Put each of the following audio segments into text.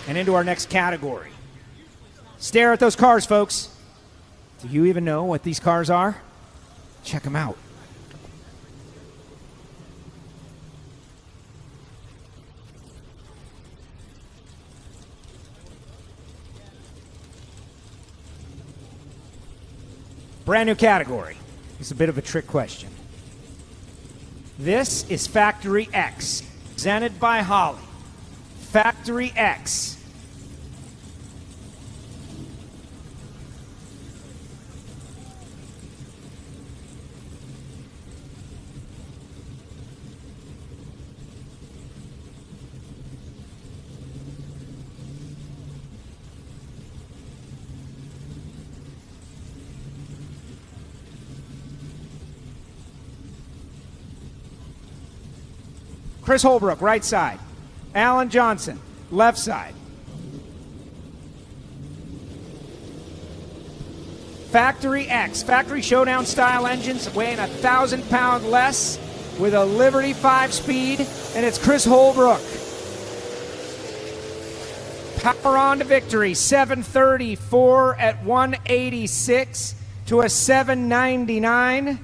and into our next category. Stare at those cars, folks. Do you even know what these cars are? Check them out. Brand new category. It's a bit of a trick question. This is Factory X, presented by Holly. Factory X. Chris Holbrook, right side. Alan Johnson, left side. Factory X, factory showdown style engines weighing 1,000 pounds less with a Liberty 5-speed, and it's Chris Holbrook. Power on to victory, 734 at 186 to a 799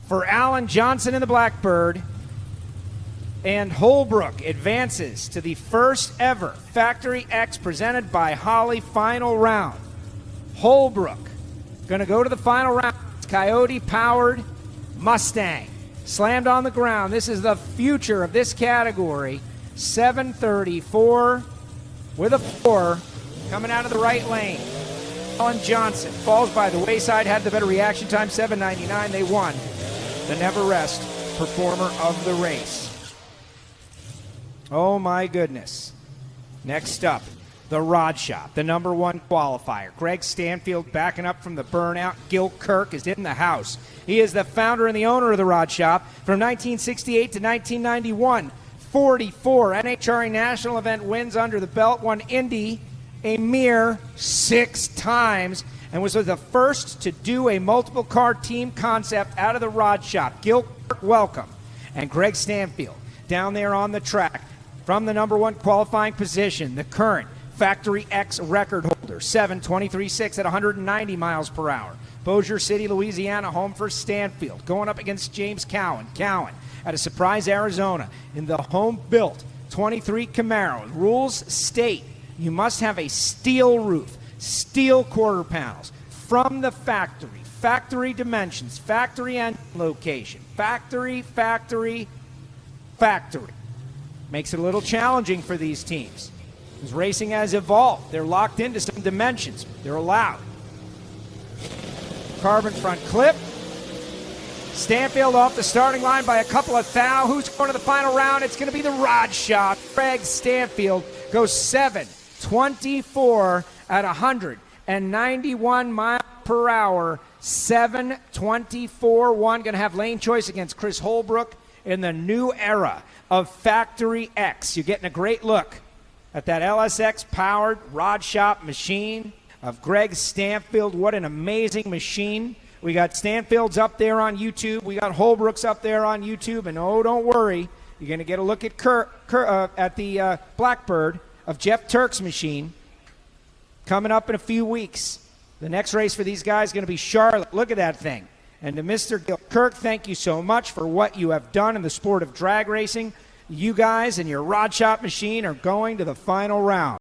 for Alan Johnson in the Blackbird. And Holbrook advances to the first ever Factory X presented by Holly final round. Holbrook going to go to the final round. Coyote-powered Mustang. Slammed on the ground. This is the future of this category. 734 with a 4 coming out of the right lane. Alan Johnson falls by the wayside, had the better reaction time, 799. They won the Never Rest Performer of the Race. Oh my goodness. Next up, the Rod Shop, the #1 qualifier. Greg Stanfield backing up from the burnout. Gil Kirk is in the house. He is the founder and the owner of the Rod Shop from 1968 to 1991. 44 NHRA national event wins under the belt, won Indy a mere 6 times, and was the first to do a multiple car team concept out of the Rod Shop. Gil Kirk, welcome. And Greg Stanfield down there on the track. From the #1 qualifying position, the current Factory X record holder, 7:23.6 at 190 miles per hour. Bossier City, Louisiana, home for Stanfield. Going up against James Cowan. Cowan at a Surprise, Arizona, in the home-built 23 Camaro. Rules state you must have a steel roof, steel quarter panels from the factory, factory dimensions, factory engine location, factory. Makes it a little challenging for these teams. As racing has evolved, they're locked into some dimensions. They're allowed. Carbon front clip. Stanfield off the starting line by a couple of thou. Who's going to the final round? It's going to be the Rod Shop. Greg Stanfield goes 7:24 at 191 miles per hour. 7:24.1. Going to have lane choice against Chris Holbrook in the new era of Factory X. You're getting a great look at that LSX-powered Rod Shop machine of Greg Stanfield. What an amazing machine. We got Stanfield's up there on YouTube. We got Holbrook's up there on YouTube. And oh, don't worry. You're going to get a look at the Blackbird of Jeff Turk's machine coming up in a few weeks. The next race for these guys is going to be Charlotte. Look at that thing. And to Mr. Gil Kirk, thank you so much for what you have done in the sport of drag racing. You guys and your Rod Shop machine are going to the final round.